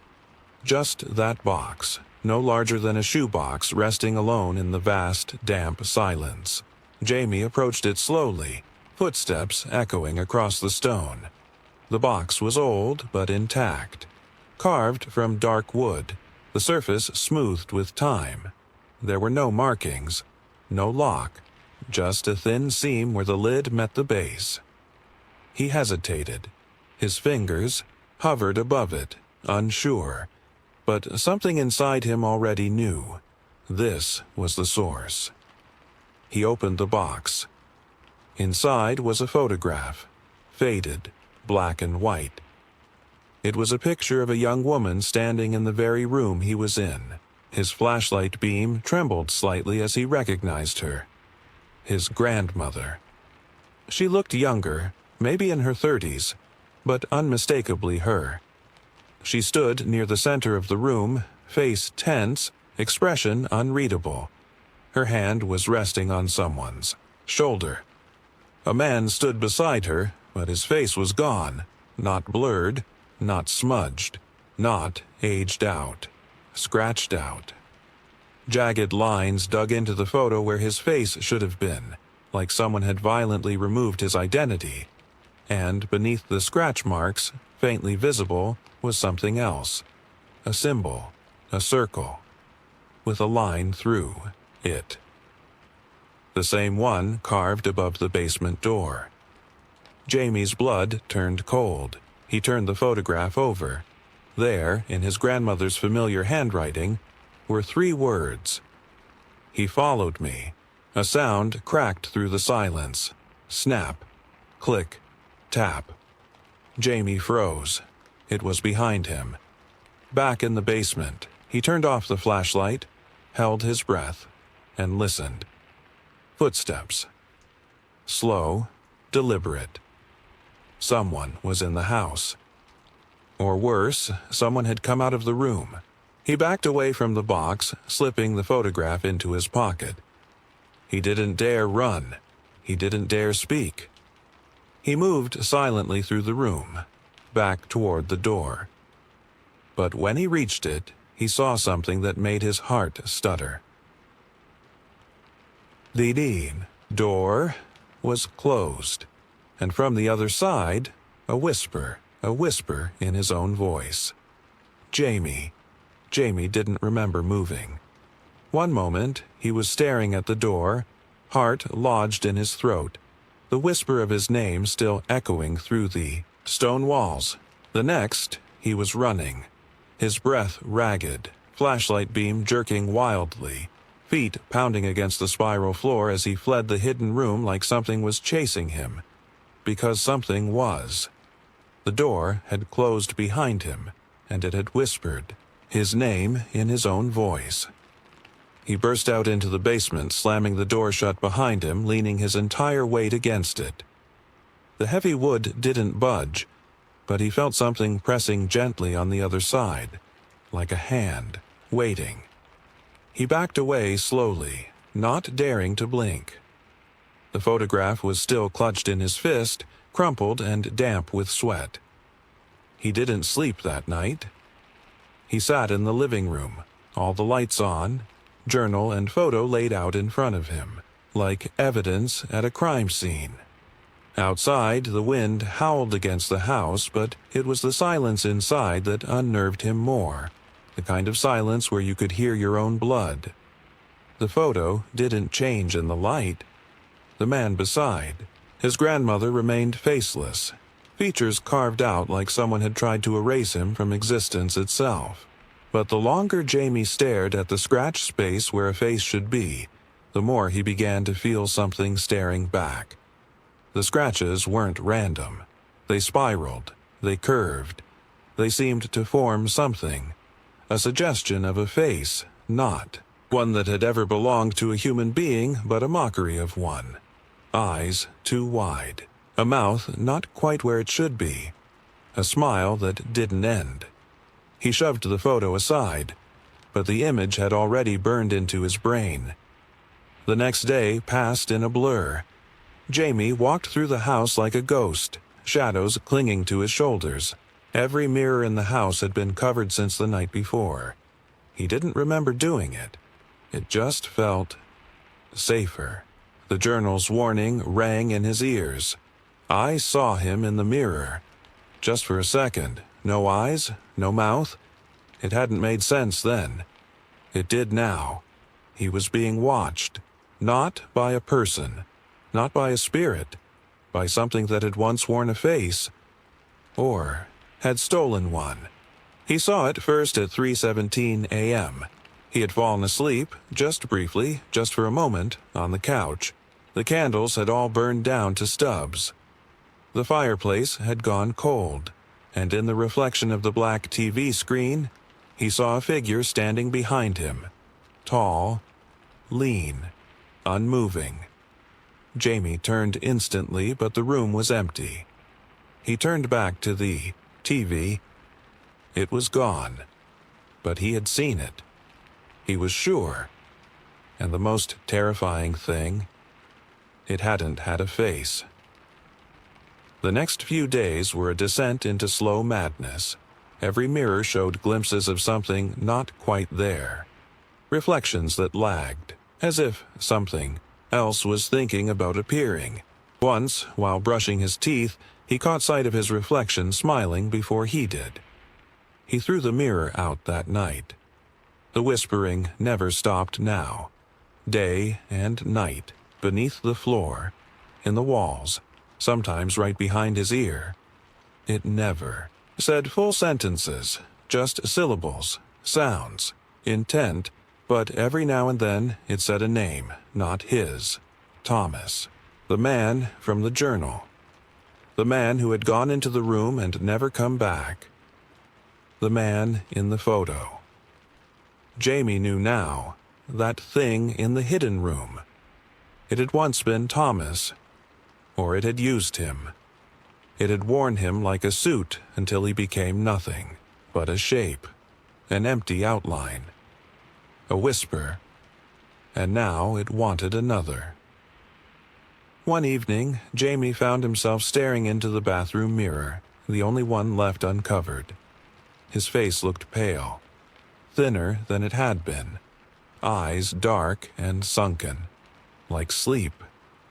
Just that box, no larger than a shoebox, resting alone in the vast, damp silence. Jamie approached it slowly, footsteps echoing across the stone. The box was old but intact, carved from dark wood, the surface smoothed with time. There were no markings, no lock, just a thin seam where the lid met the base. He hesitated. His fingers hovered above it, unsure, but something inside him already knew. This was the source. He opened the box. Inside was a photograph, faded, black and white. It was a picture of a young woman standing in the very room he was in. His flashlight beam trembled slightly as he recognized her. His grandmother. She looked younger, maybe in her 30s, but unmistakably her. She stood near the center of the room, face tense, expression unreadable. Her hand was resting on someone's shoulder. A man stood beside her, but his face was gone, not blurred, not smudged, not aged out, scratched out. Jagged lines dug into the photo where his face should have been, like someone had violently removed his identity. And beneath the scratch marks, faintly visible, was something else. A symbol, a circle, with a line through it. The same one carved above the basement door. Jamie's blood turned cold. He turned the photograph over. There, in his grandmother's familiar handwriting, were 3 words. He followed me. A sound cracked through the silence. Snap, click, tap. Jamie froze. It was behind him. Back in the basement, he turned off the flashlight, held his breath, and listened. Footsteps. Slow, deliberate. Someone was in the house. Or worse, someone had come out of the room. He backed away from the box, slipping the photograph into his pocket. He didn't dare run. He didn't dare speak. He moved silently through the room, back toward the door. But when he reached it, he saw something that made his heart stutter. The door was closed, and from the other side, a whisper in his own voice. Jamie. Jamie didn't remember moving. One moment, he was staring at the door, heart lodged in his throat, the whisper of his name still echoing through the stone walls. The next, he was running, his breath ragged, flashlight beam jerking wildly, feet pounding against the spiral floor as he fled the hidden room like something was chasing him. Because something was. The door had closed behind him, and it had whispered his name in his own voice. He burst out into the basement, slamming the door shut behind him, leaning his entire weight against it. The heavy wood didn't budge, but he felt something pressing gently on the other side, like a hand, waiting. He backed away slowly, not daring to blink. The photograph was still clutched in his fist, crumpled and damp with sweat. He didn't sleep that night. He sat in the living room, all the lights on, journal and photo laid out in front of him, like evidence at a crime scene. Outside, the wind howled against the house, but it was the silence inside that unnerved him more, the kind of silence where you could hear your own blood. The photo didn't change in the light. The man beside, his grandmother, remained faceless, features carved out like someone had tried to erase him from existence itself. But the longer Jamie stared at the scratched space where a face should be, the more he began to feel something staring back. The scratches weren't random. They spiraled, they curved, they seemed to form something, a suggestion of a face, not one that had ever belonged to a human being, but a mockery of one. Eyes too wide, a mouth not quite where it should be, a smile that didn't end. He shoved the photo aside, but the image had already burned into his brain. The next day passed in a blur. Jamie walked through the house like a ghost, shadows clinging to his shoulders. Every mirror in the house had been covered since the night before. He didn't remember doing it. It just felt safer. The journal's warning rang in his ears. I saw him in the mirror. Just for a second. No eyes, no mouth. It hadn't made sense then. It did now. He was being watched. Not by a person. Not by a spirit. By something that had once worn a face. Or had stolen one. He saw it first at 3:17 a.m. He had fallen asleep, just briefly, just for a moment, on the couch. The candles had all burned down to stubs. The fireplace had gone cold, and in the reflection of the black TV screen, he saw a figure standing behind him. Tall, lean, unmoving. Jamie turned instantly, but the room was empty. He turned back to the TV. It was gone, but he had seen it. He was sure. And the most terrifying thing, it hadn't had a face. The next few days were a descent into slow madness. Every mirror showed glimpses of something not quite there. Reflections that lagged, as if something else was thinking about appearing. Once, while brushing his teeth, he caught sight of his reflection smiling before he did. He threw the mirror out that night. The whispering never stopped now. Day and night, beneath the floor, in the walls, sometimes right behind his ear. It never said full sentences, just syllables, sounds, intent, but every now and then it said a name, not his. Thomas, the man from the journal. The man who had gone into the room and never come back. The man in the photo. Jamie knew now, that thing in the hidden room. It had once been Thomas, or it had used him. It had worn him like a suit until he became nothing but a shape, an empty outline, a whisper, and now it wanted another. One evening, Jamie found himself staring into the bathroom mirror, the only one left uncovered. His face looked pale, thinner than it had been, eyes dark and sunken, like sleep.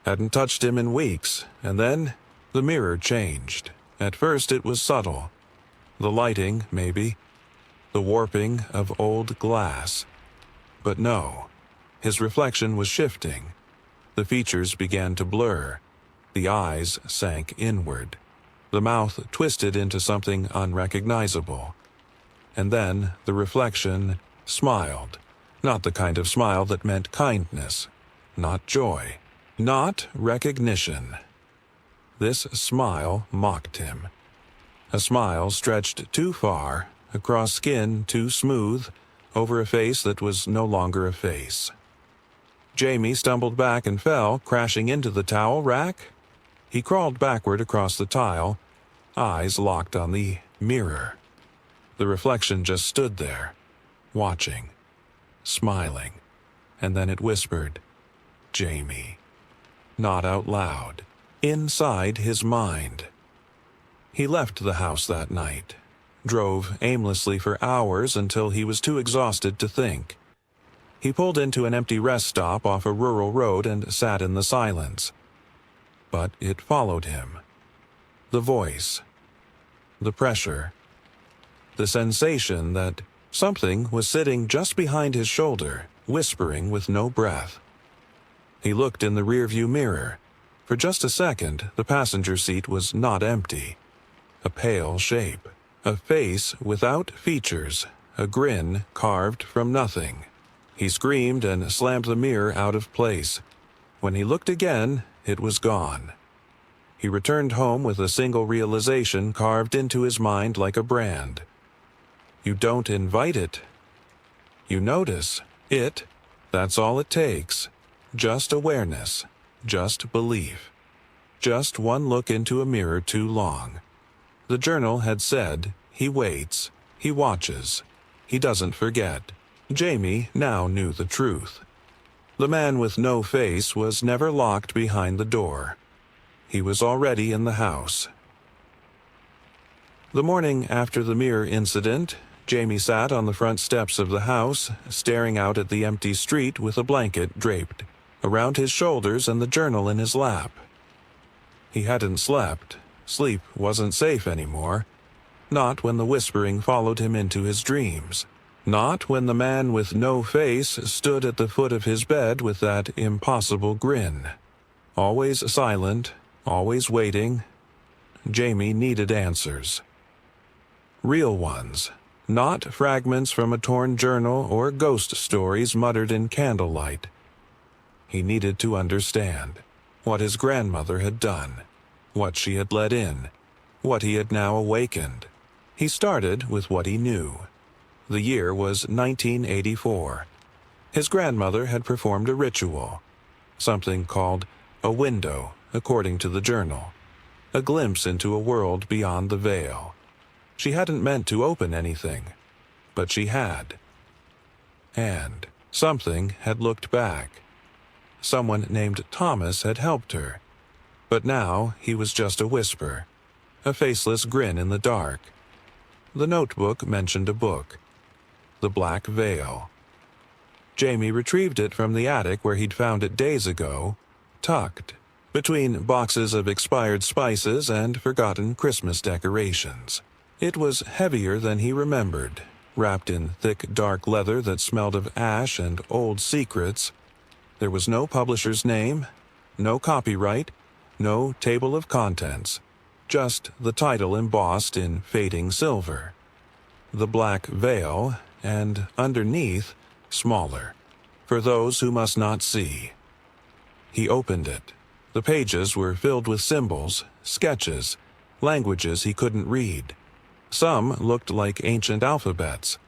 Hadn't touched him in weeks, and then the mirror changed. At first it was subtle. The lighting, maybe. The warping of old glass. But no, his reflection was shifting. The features began to blur. The eyes sank inward. The mouth twisted into something unrecognizable. And then the reflection smiled. Not the kind of smile that meant kindness. Not joy. Not recognition. This smile mocked him. A smile stretched too far, across skin too smooth, over a face that was no longer a face. Jamie stumbled back and fell, crashing into the towel rack. He crawled backward across the tile, eyes locked on the mirror. The reflection just stood there, watching, smiling, and then it whispered, "Jamie." Not out loud, inside his mind. He left the house that night, drove aimlessly for hours until he was too exhausted to think. He pulled into an empty rest stop off a rural road and sat in the silence. But it followed him. The voice, the pressure, the sensation that something was sitting just behind his shoulder, whispering with no breath. He looked in the rearview mirror. For just a second, the passenger seat was not empty. A pale shape, a face without features, a grin carved from nothing. He screamed and slammed the mirror out of place. When he looked again, it was gone. He returned home with a single realization carved into his mind like a brand. You don't invite it. You notice it. That's all it takes. Just awareness. Just belief. Just one look into a mirror too long. The journal had said, he waits, he watches, he doesn't forget. Jamie now knew the truth. The man with no face was never locked behind the door. He was already in the house. The morning after the mirror incident, Jamie sat on the front steps of the house, staring out at the empty street with a blanket draped around his shoulders and the journal in his lap. He hadn't slept. Sleep wasn't safe anymore. Not when the whispering followed him into his dreams. Not when the man with no face stood at the foot of his bed with that impossible grin. Always silent, always waiting. Jamie needed answers. Real ones. not fragments from a torn journal or ghost stories muttered in candlelight. He needed to understand what his grandmother had done, what she had let in, what he had now awakened. He started with what he knew. The year was 1984. His grandmother had performed a ritual, something called a window, according to the journal, a glimpse into a world beyond the veil. She hadn't meant to open anything, but she had. And something had looked back. Someone named Thomas had helped her, but now he was just a whisper, a faceless grin in the dark. The notebook mentioned a book, The Black Veil. Jamie retrieved it from the attic where he'd found it days ago, tucked between boxes of expired spices and forgotten Christmas decorations. It was heavier than he remembered, wrapped in thick dark leather that smelled of ash and old secrets. There was no publisher's name, no copyright, no table of contents, just the title embossed in fading silver. The Black Veil, and underneath, smaller, for those who must not see. He opened it. The pages were filled with symbols, sketches, languages he couldn't read. Some looked like ancient alphabets,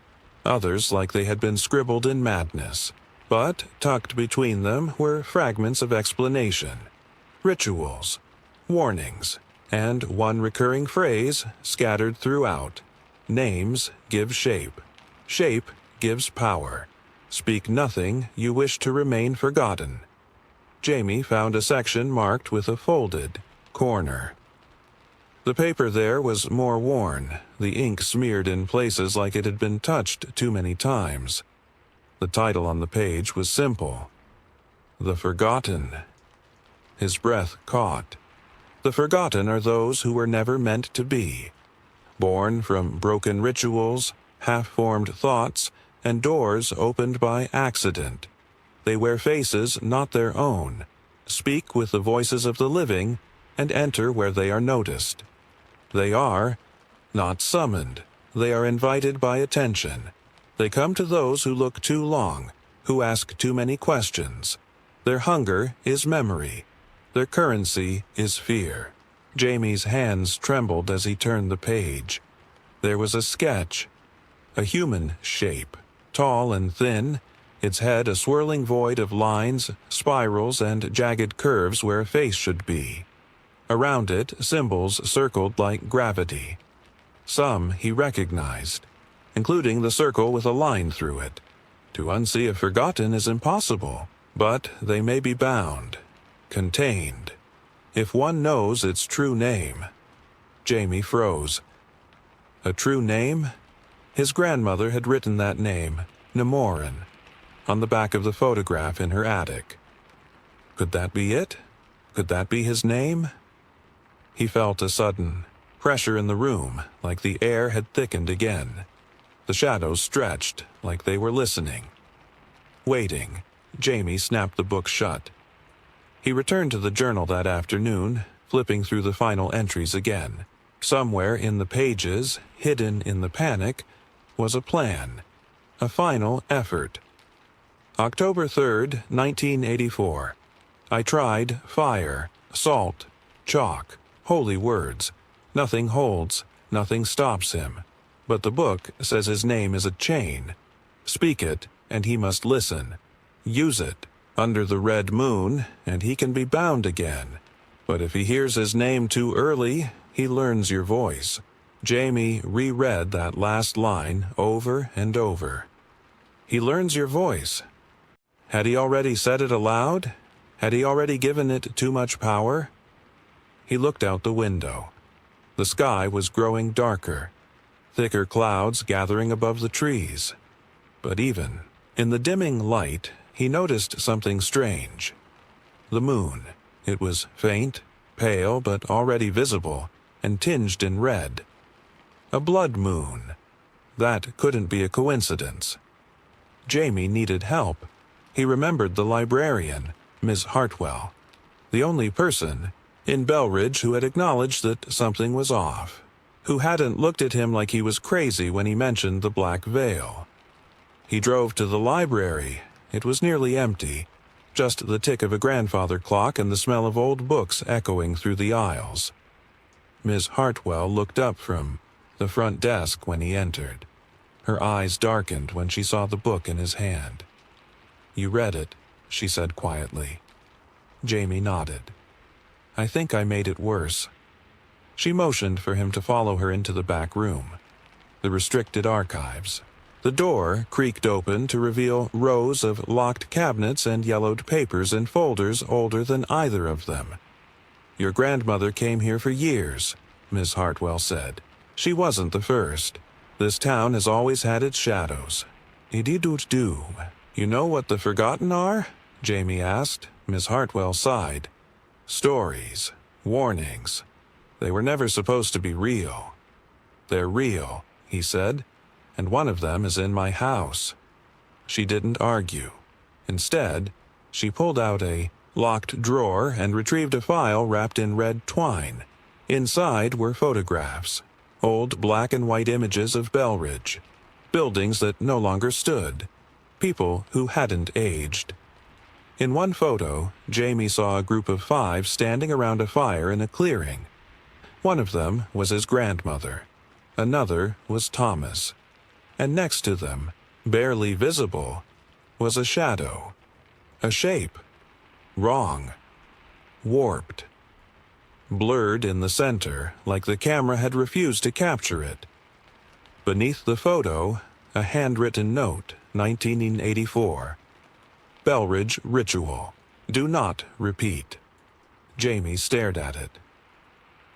others like they had been scribbled in madness. But tucked between them were fragments of explanation, rituals, warnings, and one recurring phrase scattered throughout. Names give shape. Shape gives power. Speak nothing you wish to remain forgotten. Jamie found a section marked with a folded corner. The paper there was more worn, the ink smeared in places like it had been touched too many times. The title on the page was simple, The Forgotten. His breath caught. The forgotten are those who were never meant to be, born from broken rituals, half-formed thoughts, and doors opened by accident. They wear faces not their own, speak with the voices of the living, and enter where they are noticed. They are not summoned, they are invited by attention. They come to those who look too long, who ask too many questions. Their hunger is memory. Their currency is fear. Jamie's hands trembled as he turned the page. There was a sketch, a human shape, tall and thin, its head a swirling void of lines, spirals, and jagged curves where a face should be. Around it, symbols circled like gravity. Some he recognized, including the circle with a line through it. To unsee a forgotten is impossible, but they may be bound, contained. If one knows its true name. Jamie froze. A true name? His grandmother had written that name, Nemorin, on the back of the photograph in her attic. Could that be it? Could that be his name? He felt a sudden pressure in the room, like the air had thickened again. The shadows stretched, like they were listening. Waiting, Jamie snapped the book shut. He returned to the journal that afternoon, flipping through the final entries again. Somewhere in the pages, hidden in the panic, was a plan, a final effort. October 3rd, 1984. I tried fire, salt, chalk, holy words. Nothing holds, nothing stops him. But the book says his name is a chain. Speak it, and he must listen. Use it, under the red moon, and he can be bound again. But if he hears his name too early, he learns your voice. Jamie reread that last line over and over. He learns your voice. Had he already said it aloud? Had he already given it too much power? He looked out the window. The sky was growing darker, thicker clouds gathering above the trees. But even in the dimming light, he noticed something strange. The moon. It was faint, pale, but already visible, and tinged in red. A blood moon. That couldn't be a coincidence. Jamie needed help. He remembered the librarian, Miss Hartwell, the only person in Belridge who had acknowledged that something was off, who hadn't looked at him like he was crazy when he mentioned the black veil. He drove to the library. It was nearly empty, just the tick of a grandfather clock and the smell of old books echoing through the aisles. Miss Hartwell looked up from the front desk when he entered. Her eyes darkened when she saw the book in his hand. "You read it," she said quietly. Jamie nodded. "I think I made it worse." She motioned for him to follow her into the back room, the restricted archives. The door creaked open to reveal rows of locked cabinets and yellowed papers in folders older than either of them. "Your grandmother came here for years," Miss Hartwell said. "She wasn't the first. This town has always had its shadows." "Do. You know what the forgotten are?" Jamie asked. Miss Hartwell sighed. "Stories. Warnings. They were never supposed to be real." "They're real," he said, "and one of them is in my house." She didn't argue. Instead, she pulled out a locked drawer and retrieved a file wrapped in red twine. Inside were photographs, old black and white images of Belridge, buildings that no longer stood, people who hadn't aged. In one photo, Jamie saw a group of 5 standing around a fire in a clearing. One of them was his grandmother. Another was Thomas. And next to them, barely visible, was a shadow. A shape. Wrong. Warped. Blurred in the center, like the camera had refused to capture it. Beneath the photo, a handwritten note, 1984. Belridge Ritual. Do not repeat. Jamie stared at it.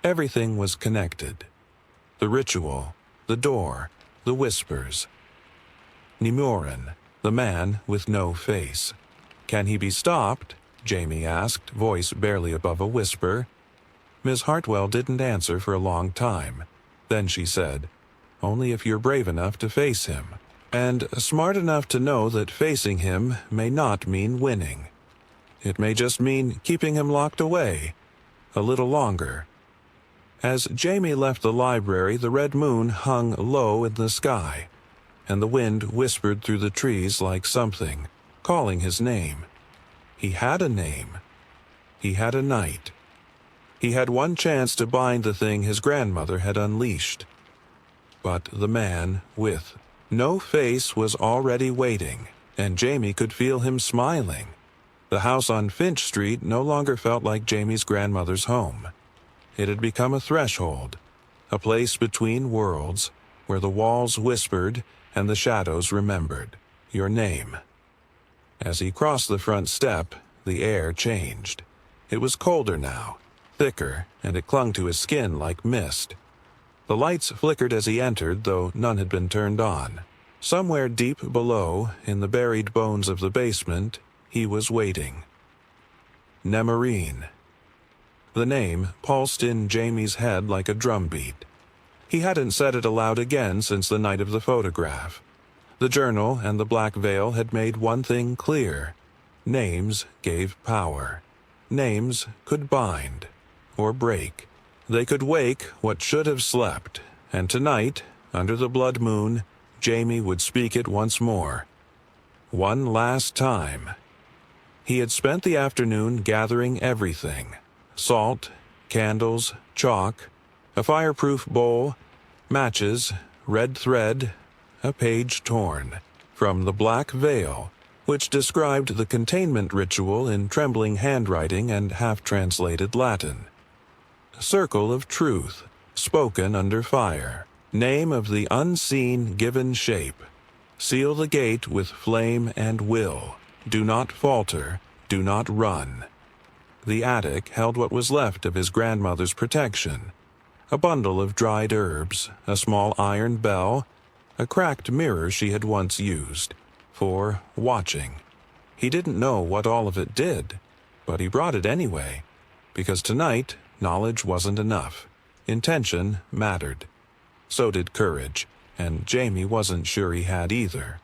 Everything was connected. The ritual, the door, the whispers. Nimurin, the man with no face. "Can he be stopped?" Jamie asked, voice barely above a whisper. Miss Hartwell didn't answer for a long time. Then she said, "Only if you're brave enough to face him, and smart enough to know that facing him may not mean winning. It may just mean keeping him locked away a little longer." As Jamie left the library, the red moon hung low in the sky, and the wind whispered through the trees like something, calling his name. He had a name. He had a night. He had one chance to bind the thing his grandmother had unleashed. But the man with no face was already waiting, and Jamie could feel him smiling. The house on Finch Street no longer felt like Jamie's grandmother's home. It had become a threshold, a place between worlds, where the walls whispered and the shadows remembered your name. As he crossed the front step, the air changed. It was colder now, thicker, and it clung to his skin like mist. The lights flickered as he entered, though none had been turned on. Somewhere deep below, in the buried bones of the basement, he was waiting. Nemarine. The name pulsed in Jamie's head like a drumbeat. He hadn't said it aloud again since the night of the photograph. The journal and the black veil had made one thing clear. Names gave power. Names could bind, or break. They could wake what should have slept, and tonight, under the blood moon, Jamie would speak it once more. One last time. He had spent the afternoon gathering everything. Salt, candles, chalk, a fireproof bowl, matches, red thread, a page torn, from the black veil, which described the containment ritual in trembling handwriting and half-translated Latin. Circle of truth, spoken under fire. Name of the unseen given shape. Seal the gate with flame and will. Do not falter, do not run. The attic held what was left of his grandmother's protection. A bundle of dried herbs, a small iron bell, a cracked mirror she had once used, for watching. He didn't know what all of it did, but he brought it anyway, because tonight knowledge wasn't enough. Intention mattered. So did courage, and Jamie wasn't sure he had either.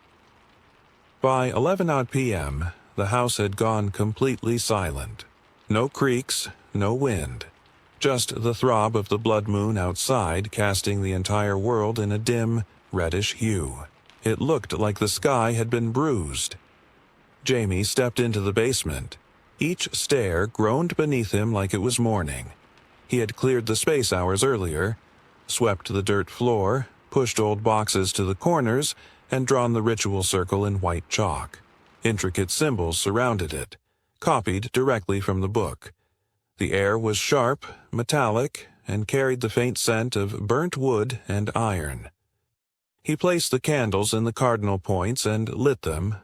By 11 p.m., the house had gone completely silent. No creaks, no wind. Just the throb of the blood moon outside casting the entire world in a dim, reddish hue. It looked like the sky had been bruised. Jamie stepped into the basement. Each stair groaned beneath him like it was morning. He had cleared the space hours earlier, swept the dirt floor, pushed old boxes to the corners, and drawn the ritual circle in white chalk. Intricate symbols surrounded it, copied directly from the book. The air was sharp, metallic, and carried the faint scent of burnt wood and iron. He placed the candles in the cardinal points and lit them,